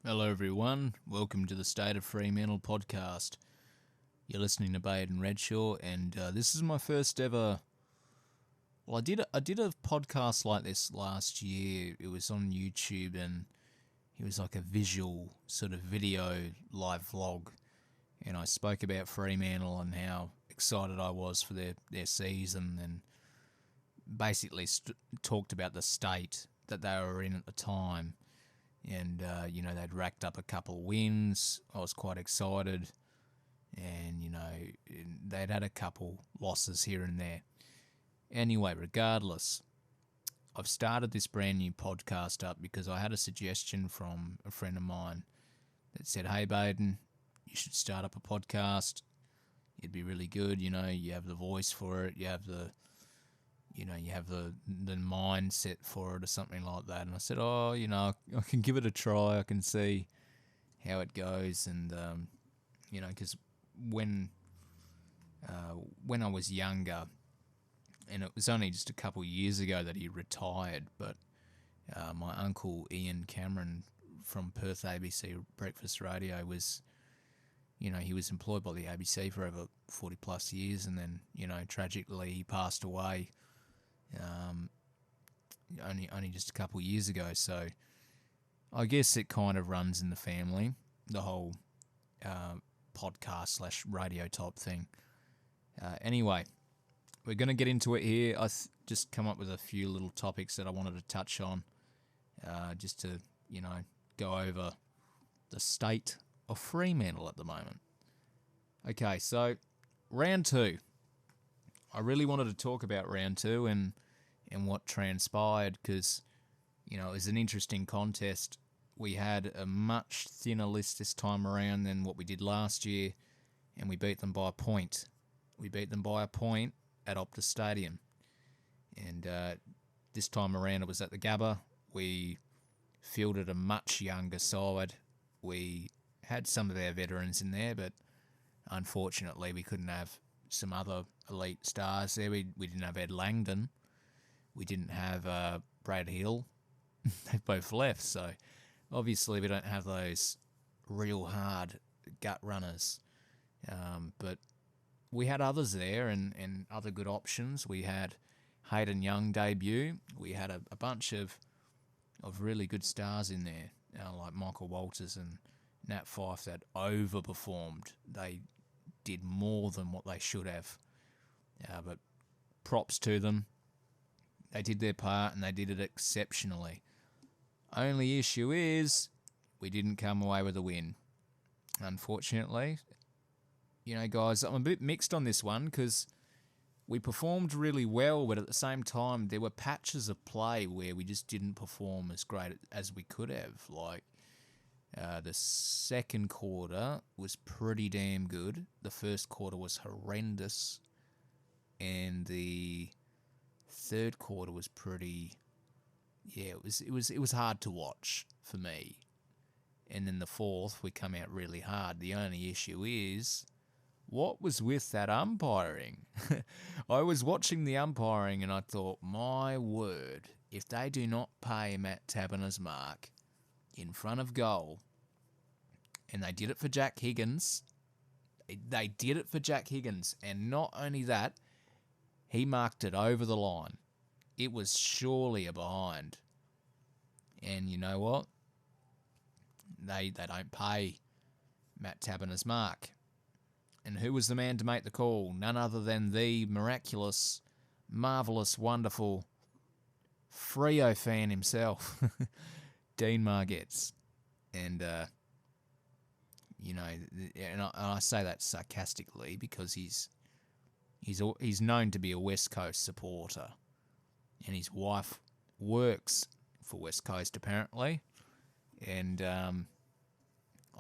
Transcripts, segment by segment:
Hello, everyone. Welcome to the State of Fremantle Podcast. You're listening to Baden Redshaw, and this is my first ever. Well, I did a podcast like this last year. It was on YouTube, and it was like a visual sort of video live vlog. And I spoke about Fremantle and how excited I was for their season, and basically talked about the state that they were in at the time. And, they'd racked up a couple of wins. I was quite excited. And, they'd had a couple losses here and there. Anyway, regardless, I've started this brand new podcast up because I had a suggestion from a friend of mine that said, "Hey, Baden, you should start up a podcast. It'd be really good. You have the voice for it. You have the mindset for it or something like that." And I said, I can give it a try. I can see how it goes. And, because when I was younger, and it was only just a couple of years ago that he retired, but my uncle Ian Cameron from Perth ABC Breakfast Radio was, he was employed by the ABC for over 40 plus years. And then, tragically he passed away only just a couple of years ago. So I guess it kind of runs in the family, the whole podcast / radio type thing. Anyway, we're going to get into it here. I just come up with a few little topics that I wanted to touch on, just to go over the state of Fremantle at the moment. Okay, so round two. I really wanted to talk about round two and what transpired because, it was an interesting contest. We had a much thinner list this time around than what we did last year, and we beat them by a point. We beat them by a point at Optus Stadium. And this time around it was at the Gabba. We fielded a much younger side. We had some of our veterans in there, but unfortunately we couldn't have some other elite stars there. We didn't have Ed Langdon. We didn't have Brad Hill. They've both left, so obviously we don't have those real hard gut runners. But we had others there and other good options. We had Hayden Young debut. We had a bunch of really good stars in there, like Michael Walters and Nat Fyfe that overperformed. They did more than what they should have. But props to them. They did their part and they did it exceptionally. Only issue is we didn't come away with a win, unfortunately. Guys, I'm a bit mixed on this one because we performed really well, but at the same time there were patches of play where we just didn't perform as great as we could have. Like the second quarter was pretty damn good. The first quarter was horrendous. And the third quarter was pretty, it was hard to watch for me. And then the fourth, we come out really hard. The only issue is, what was with that umpiring? I was watching the umpiring and I thought, my word, if they do not pay Matt Taberner's mark in front of goal, and they did it for Jack Higgins, and not only that, he marked it over the line. It was surely a behind. And you know what? They don't pay Matt Taberner's mark. And who was the man to make the call? None other than the miraculous, marvellous, wonderful Freo fan himself, Dean Margetts. And, and I say that sarcastically because he's known to be a West Coast supporter, and his wife works for West Coast apparently, and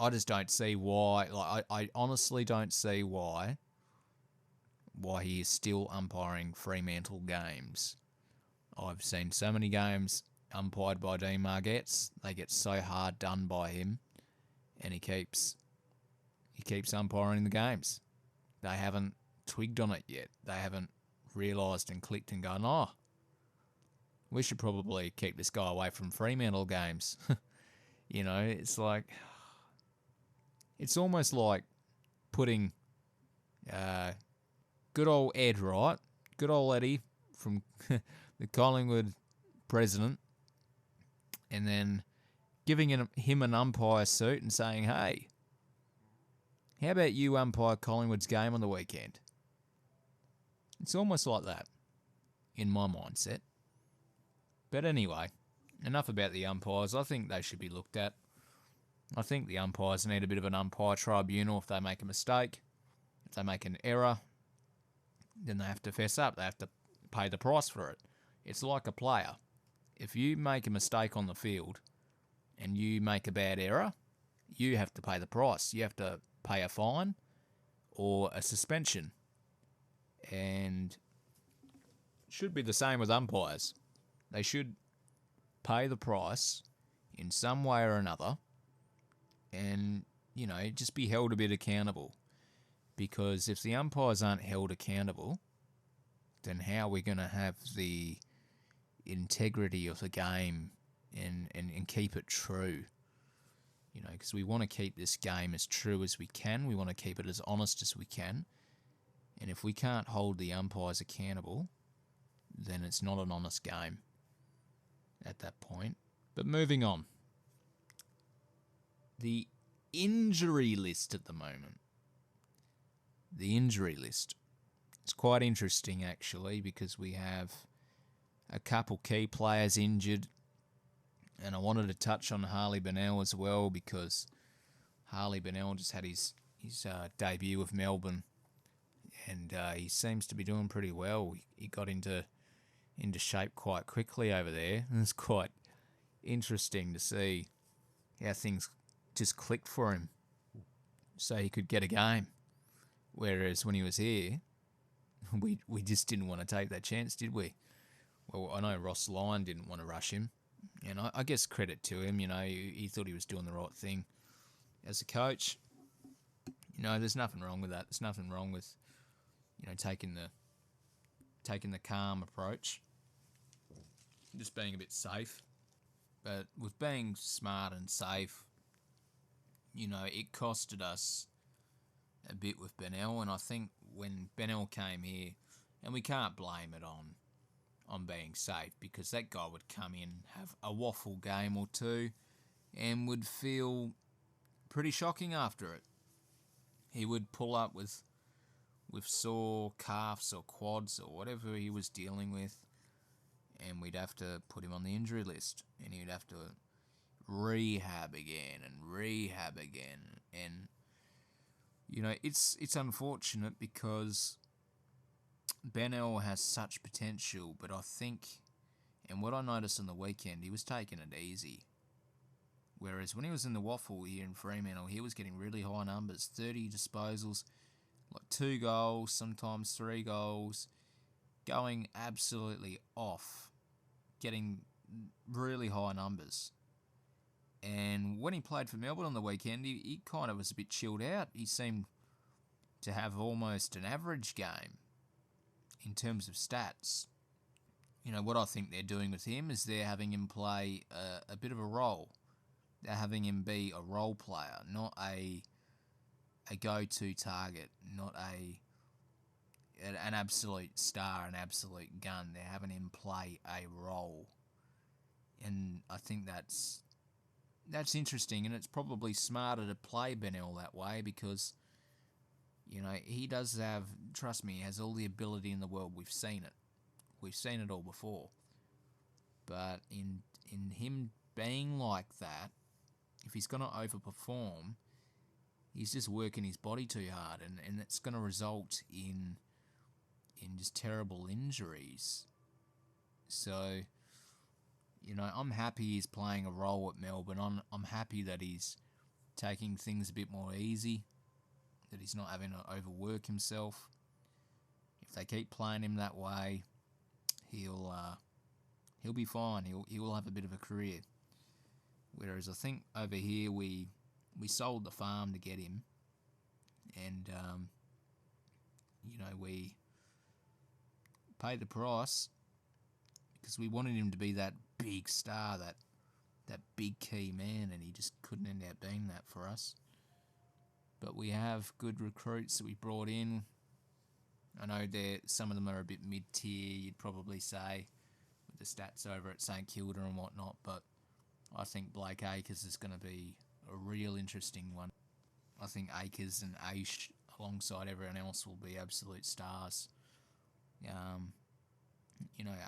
I just don't see why. Like I honestly don't see why he is still umpiring Fremantle games. I've seen so many games umpired by Dean Margetts. They get so hard done by him, and he keeps umpiring the games. They haven't twigged on it yet. They haven't realised and clicked and gone, we should probably keep this guy away from Fremantle games. It's like, it's almost like putting good old Ed, right? Good old Eddie from the Collingwood president, and then giving him an umpire suit and saying, hey, how about you umpire Collingwood's game on the weekend? It's almost like that in my mindset. But anyway, enough about the umpires. I think they should be looked at. I think the umpires need a bit of an umpire tribunal if they make a mistake. If they make an error, then they have to fess up. They have to pay the price for it. It's like a player. If you make a mistake on the field and you make a bad error, you have to pay the price. You have to pay a fine or a suspension. And it should be the same with umpires. They should pay the price in some way or another and, just be held a bit accountable. Because if the umpires aren't held accountable, then how are we going to have the integrity of the game and keep it true? Because we want to keep this game as true as we can. We want to keep it as honest as we can. And if we can't hold the umpires accountable, then it's not an honest game at that point. But moving on. The injury list at the moment. The injury list. It's quite interesting, actually, because we have a couple key players injured. And I wanted to touch on Harley Bennell as well, because Harley Bennell just had his debut with Melbourne. And he seems to be doing pretty well. He got into shape quite quickly over there. And it's quite interesting to see how things just clicked for him so he could get a game. Whereas when he was here, we just didn't want to take that chance, did we? Well, I know Ross Lyon didn't want to rush him. And I guess credit to him, he thought he was doing the right thing. As a coach, there's nothing wrong with that. There's nothing wrong with, taking the calm approach. Just being a bit safe. But with being smart and safe, it costed us a bit with Bennell. And I think when Bennell came here, and we can't blame it on being safe, because that guy would come in, have a waffle game or two, and would feel pretty shocking after it. He would pull up with sore calves or quads or whatever he was dealing with, and we'd have to put him on the injury list, and he'd have to rehab again. And it's unfortunate because Bennell has such potential, but I think, and what I noticed on the weekend, he was taking it easy. Whereas when he was in the waffle here in Fremantle, he was getting really high numbers, 30 disposals, like 2 goals, sometimes 3 goals, going absolutely off, getting really high numbers. And when he played for Melbourne on the weekend, he kind of was a bit chilled out. He seemed to have almost an average game in terms of stats. What I think they're doing with him is they're having him play a bit of a role. They're having him be a role player, not a go-to target, not an absolute star, an absolute gun. They're having him play a role. And I think that's interesting, and it's probably smarter to play Bennell that way because, he does have, trust me, he has all the ability in the world. We've seen it. We've seen it all before. But in him being like that, if he's going to overperform, he's just working his body too hard, and it's going to result in just terrible injuries. So, I'm happy he's playing a role at Melbourne. I'm happy that he's taking things a bit more easy, that he's not having to overwork himself. If they keep playing him that way, he'll be fine. He will have a bit of a career. Whereas I think over here we sold the farm to get him, and we paid the price because we wanted him to be that big star, that big key man, and he just couldn't end up being that for us. But we have good recruits that we brought in. I know some of them are a bit mid-tier, you'd probably say, with the stats over at St Kilda and whatnot, but I think Blake Acres is going to be a real interesting one. I think Acres and Aish, alongside everyone else, will be absolute stars.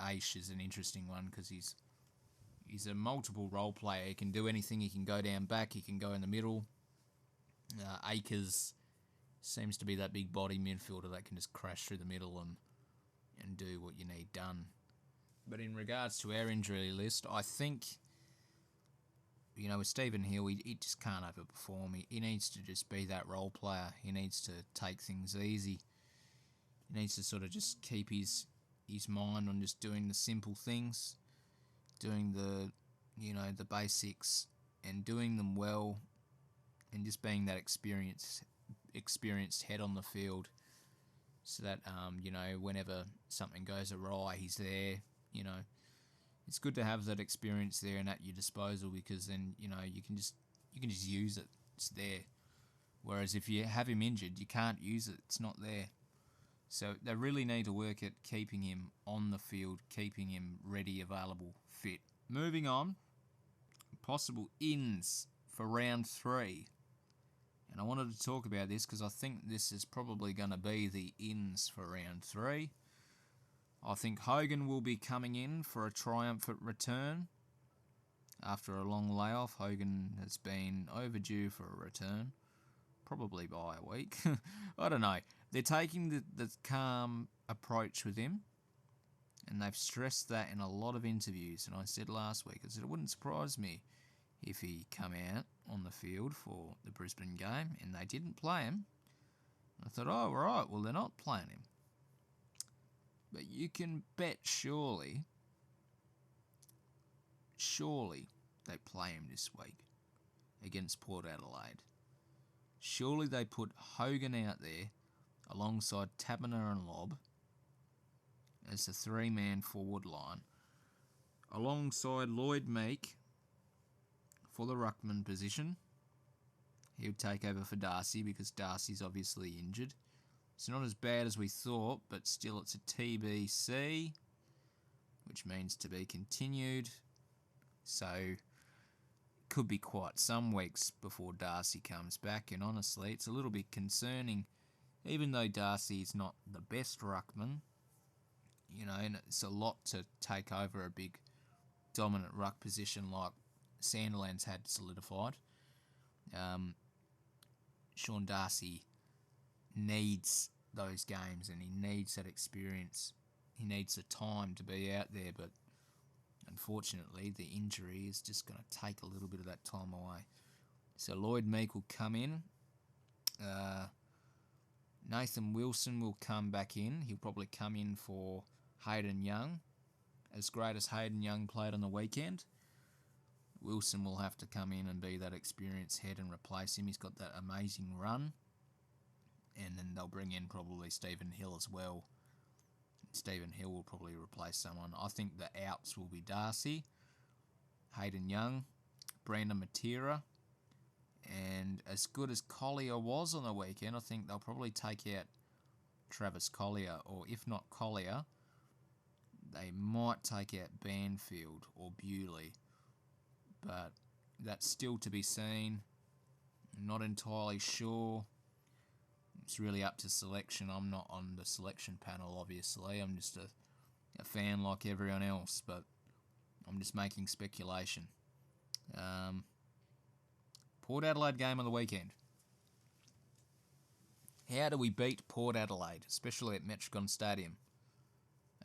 Aish is an interesting one because he's a multiple role player. He can do anything. He can go down back. He can go in the middle. Acres seems to be that big body midfielder that can just crash through the middle and do what you need done. But in regards to our injury list, I think, with Stephen Hill, he just can't overperform. He needs to just be that role player. He needs to take things easy. He needs to sort of just keep his mind on just doing the simple things, doing the basics and doing them well, and just being that experienced head on the field, so that whenever something goes awry, he's there. It's good to have that experience there and at your disposal, because then you can just use it. It's there. Whereas if you have him injured, you can't use it. It's not there. So they really need to work at keeping him on the field, keeping him ready, available, fit. Moving on, possible ins for round 3. And I wanted to talk about this because I think this is probably going to be the ins for round 3. I think Hogan will be coming in for a triumphant return. After a long layoff, Hogan has been overdue for a return, probably by a week. I don't know. They're taking the calm approach with him, and they've stressed that in a lot of interviews. And I said last week, I said it wouldn't surprise me if he come out on the field for the Brisbane game and they didn't play him. I thought, oh, right, well, they're not playing him. But you can bet surely they play him this week against Port Adelaide. Surely they put Hogan out there alongside Taberner and Lobb as the 3-man forward line, alongside Lloyd Meek for the ruckman position. He'll take over for Darcy because Darcy's obviously injured. It's not as bad as we thought, but still it's a TBC, which means to be continued. So it could be quite some weeks before Darcy comes back, and honestly, it's a little bit concerning. Even though Darcy is not the best ruckman, and it's a lot to take over a big dominant ruck position like Sandilands had solidified. Sean Darcy needs those games and he needs that experience. He needs the time to be out there, but unfortunately the injury is just going to take a little bit of that time away. So Lloyd Meek will come in. Nathan Wilson will come back in. He'll probably come in for Hayden Young. As great as Hayden Young played on the weekend, Wilson will have to come in and be that experienced head and replace him. He's got that amazing run. And then they'll bring in probably Stephen Hill as well. Stephen Hill will probably replace someone. I think the outs will be Darcy, Hayden Young, Brandon Matera, and as good as Collier was on the weekend, I think they'll probably take out Travis Collier, or if not Collier, they might take out Banfield or Bewley. But that's still to be seen. Not entirely sure. It's really up to selection. I'm not on the selection panel, obviously. I'm just a fan like everyone else, but I'm just making speculation. Port Adelaide game on the weekend. How do we beat Port Adelaide, especially at Metricon Stadium,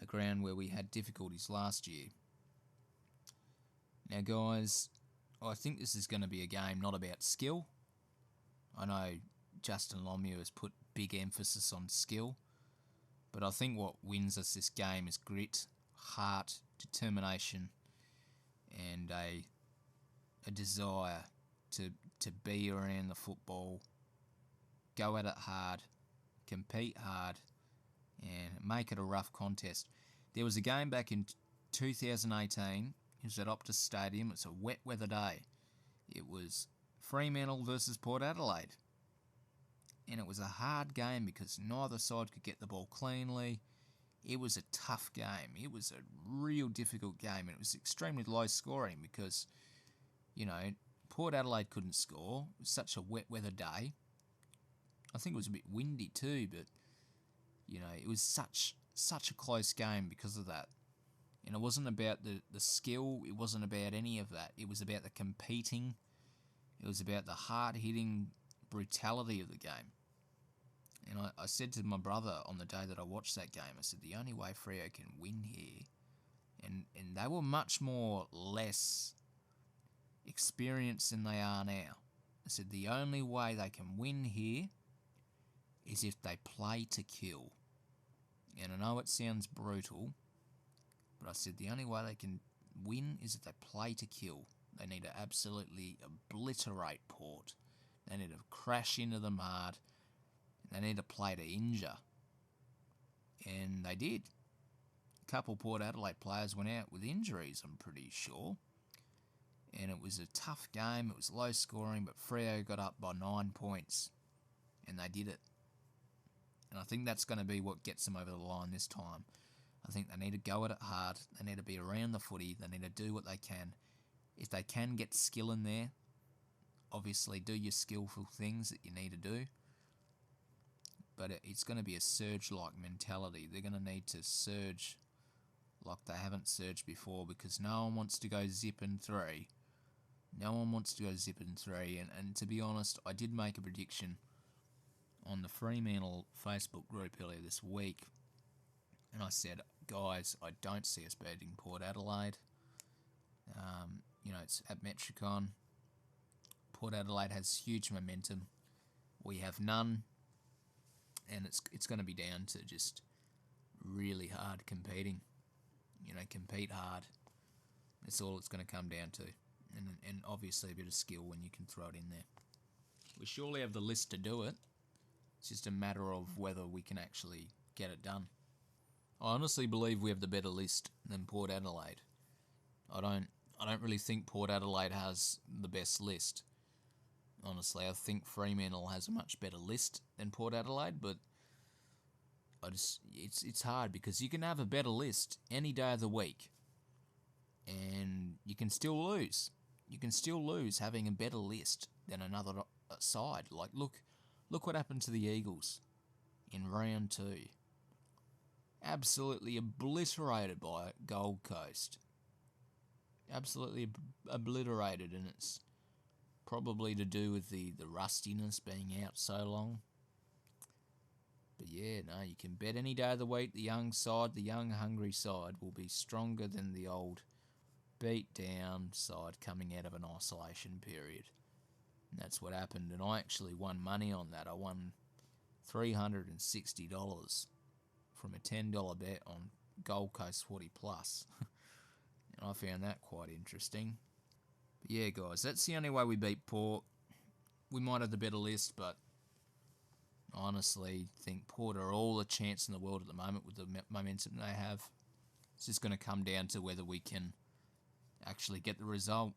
a ground where we had difficulties last year? Now, guys, I think this is going to be a game not about skill. I know Justin Lemieux has put big emphasis on skill, but I think what wins us this game is grit, heart, determination, and a desire to be around the football, go at it hard, compete hard, and make it a rough contest. There was a game back in 2018 It was at Optus Stadium. It's a wet weather day. It was Fremantle versus Port Adelaide. And it was a hard game because neither side could get the ball cleanly. It was a tough game. It was a real difficult game. And it was extremely low scoring because, Port Adelaide couldn't score. It was such a wet weather day. I think it was a bit windy too, but, it was such a close game because of that. And it wasn't about the skill. It wasn't about any of that. It was about the competing. It was about the hard-hitting brutality of the game. And I said to my brother on the day that I watched that game, I said, the only way Freo can win here, and they were much more less experienced than they are now. I said, the only way they can win here is if they play to kill. And I know it sounds brutal, but I said the only way they can win is if they play to kill. They need to absolutely obliterate Port. They need to crash into the mud. They need to play to injure. And they did. A couple Port Adelaide players went out with injuries, I'm pretty sure. And it was a tough game. It was low scoring, but Freo got up by 9 points. And they did it. And I think that's going to be what gets them over the line this time. I think they need to go at it hard. They need to be around the footy. They need to do what they can. If they can get skill in there, obviously do your skillful things that you need to do. But it's going to be a surge-like mentality. They're going to need to surge like they haven't surged before because no one wants to go zipping 3. No one wants to go zipping 3. And to be honest, I did make a prediction on the Fremantle Facebook group earlier this week. And I said, guys, I don't see us beating Port Adelaide. It's at Metricon. Port Adelaide has huge momentum. We have none. And it's going to be down to just really hard competing. Compete hard. That's all it's going to come down to. And obviously a bit of skill when you can throw it in there. We surely have the list to do it. It's just a matter of whether we can actually get it done. I honestly believe we have the better list than Port Adelaide. I don't really think Port Adelaide has the best list. Honestly, I think Fremantle has a much better list than Port Adelaide, but it's hard because you can have a better list any day of the week, and you can still lose. You can still lose having a better list than another side. Like look what happened to the Eagles in round 2. Absolutely obliterated by Gold Coast. Absolutely obliterated, and it's probably to do with the rustiness being out so long. But yeah, no, you can bet any day of the week the young side, the young hungry side, will be stronger than the old beat down side coming out of an isolation period. And that's what happened, and I actually won money on that. I won $360 from a $10 bet on Gold Coast 40+. And I found that quite interesting. But yeah, guys, that's the only way we beat Port. We might have the better list, but I honestly think Port are all the chance in the world at the moment with the momentum they have. It's just going to come down to whether we can actually get the result,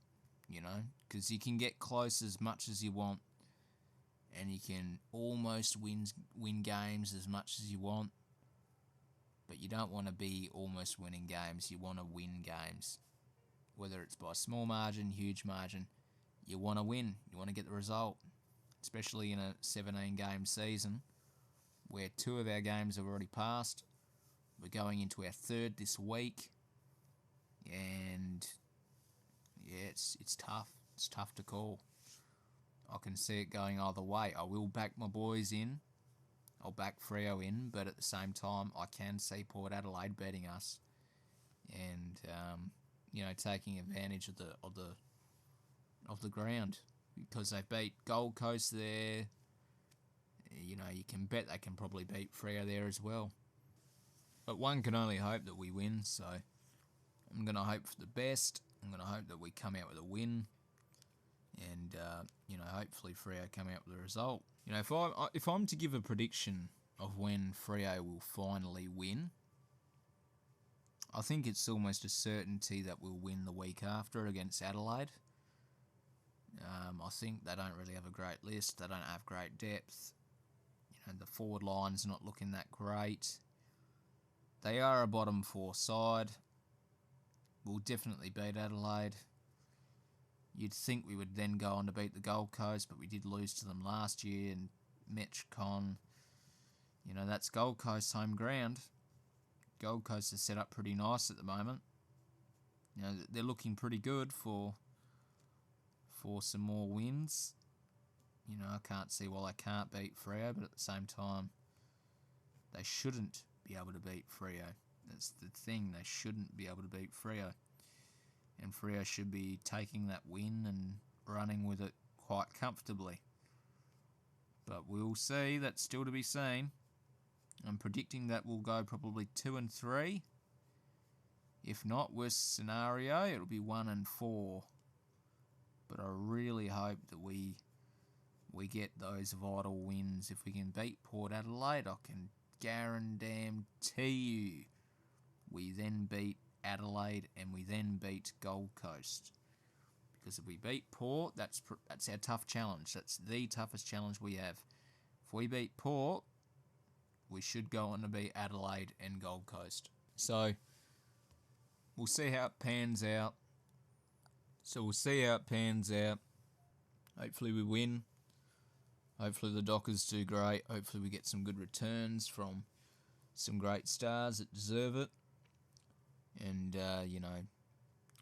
because you can get close as much as you want, and you can almost win games as much as you want, but you don't want to be almost winning games. You want to win games, whether it's by small margin, huge margin. You want to win. You want to get the result, especially in a 17-game season where 2 of our games have already passed. We're going into our 3rd this week, and yeah, it's tough. It's tough to call. I can see it going either way. I will back my boys in. I'll back Freo in, but at the same time, I can see Port Adelaide beating us, and taking advantage of the ground because they beat Gold Coast there. You can bet they can probably beat Freo there as well. But one can only hope that we win, so I'm going to hope for the best. I'm going to hope that we come out with a win, and hopefully Freo come out with a result. If I'm to give a prediction of when Freo will finally win, I think it's almost a certainty that we'll win the week after against Adelaide. I think they don't really have a great list. They don't have great depth. The forward line's not looking that great. They are a bottom four side. We'll definitely beat Adelaide. You'd think we would then go on to beat the Gold Coast, but we did lose to them last year in MetchCon. That's Gold Coast's home ground. Gold Coast is set up pretty nice at the moment. They're looking pretty good for some more wins. I can't see why they can't beat Freo, but at the same time, they shouldn't be able to beat Freo. That's the thing, they shouldn't be able to beat Freo. And Freo should be taking that win and running with it quite comfortably. But we'll see, that's still to be seen. I'm predicting that we'll go probably 2-3. If not, worst scenario, it'll be 1-4. But I really hope that we get those vital wins. If we can beat Port Adelaide, I can guarantee you we then beat Adelaide and we then beat Gold Coast. Because if we beat Port, that's our tough challenge. That's the toughest challenge we have. If we beat Port, we should go on to beat Adelaide and Gold Coast. So we'll see how it pans out. Hopefully we win. Hopefully the Dockers do great. Hopefully we get some good returns from some great stars that deserve it. And,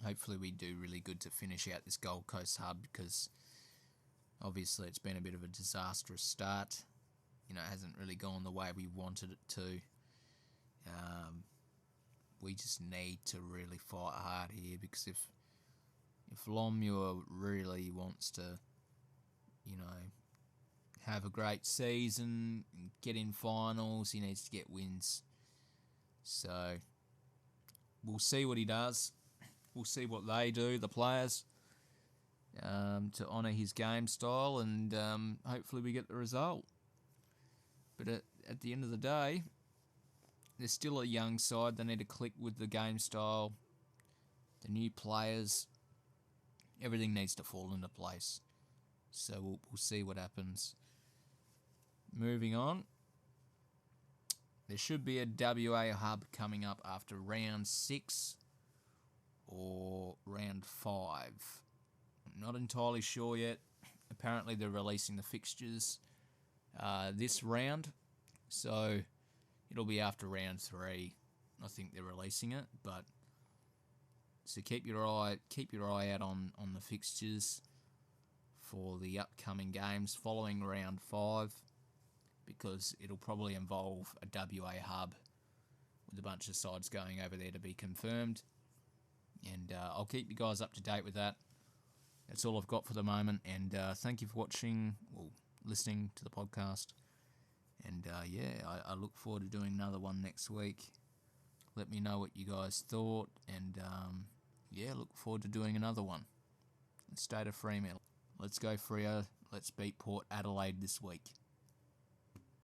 hopefully we do really good to finish out this Gold Coast hub, because obviously it's been a bit of a disastrous start. It hasn't really gone the way we wanted it to. We just need to really fight hard here, because if Lomua really wants to, have a great season, get in finals, he needs to get wins. So we'll see what he does. We'll see what they do, the players, to honour his game style, and hopefully we get the result. But at the end of the day, they're still a young side. They need to click with the game style, the new players. Everything needs to fall into place. So we'll see what happens. Moving on. There should be a WA hub coming up after round 6 or round 5. I'm not entirely sure yet. Apparently they're releasing the fixtures this round, so it'll be after round 3. I think they're releasing it, but so keep your eye out on the fixtures for the upcoming games following round 5, because it'll probably involve a WA hub with a bunch of sides going over there to be confirmed. And I'll keep you guys up to date with that. That's all I've got for the moment. And thank you for watching or listening to the podcast. And I look forward to doing another one next week. Let me know what you guys thought. And look forward to doing another one. The State of Fremantle. Let's go Freo. Let's beat Port Adelaide this week.